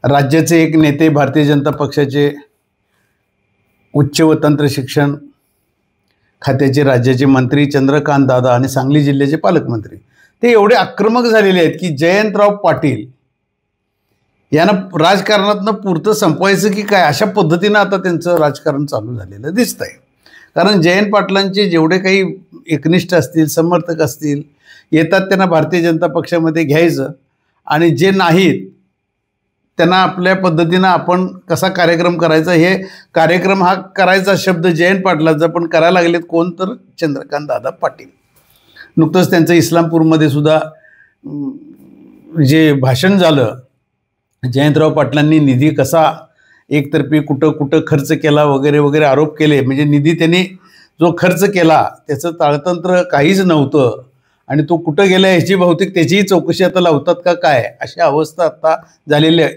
राज्याचे एक नेते, भारतीय जनता पक्षाचे उच्च व तंत्र शिक्षण खात्याचे राज्याचे मंत्री चंद्रकांत दादा आणि सांगली जिल्ह्याचे पालकमंत्री ते एवढे आक्रमक झालेले आहेत की जयंतराव पाटील यांना राजकारणातनं पुरतं संपवायचं की काय अशा पद्धतीनं आता त्यांचं राजकारण चालू झालेलं दिसतंय. कारण जयंत पाटलांचे जेवढे काही एकनिष्ठ असतील, समर्थक असतील, येतात त्यांना भारतीय जनता पक्षामध्ये घ्यायचं आणि जे नाहीत त्यांना आपल्या पद्धतीनं आपण कसा कार्यक्रम करायचा, हे कार्यक्रम हा करायचा शब्द जयंत पाटलाचा पण करायला लागलेत कोण, तर चंद्रकांत दादा पाटील. नुकतंच त्यांचं इस्लामपूरमध्ये सुद्धा जे भाषण झालं, जयंतराव पाटलांनी निधी कसा एकतर्फी कुठं कुठं खर्च केला वगैरे वगैरे आरोप केले. म्हणजे निधी त्यांनी जो खर्च केला त्याचं ताळतंत्र काहीच नव्हतं आणि तो कुठं गेला ह्याची बहुतेक त्याचीही चौकशी आता लावतात का काय, अशी अवस्था आता झालेली आहे.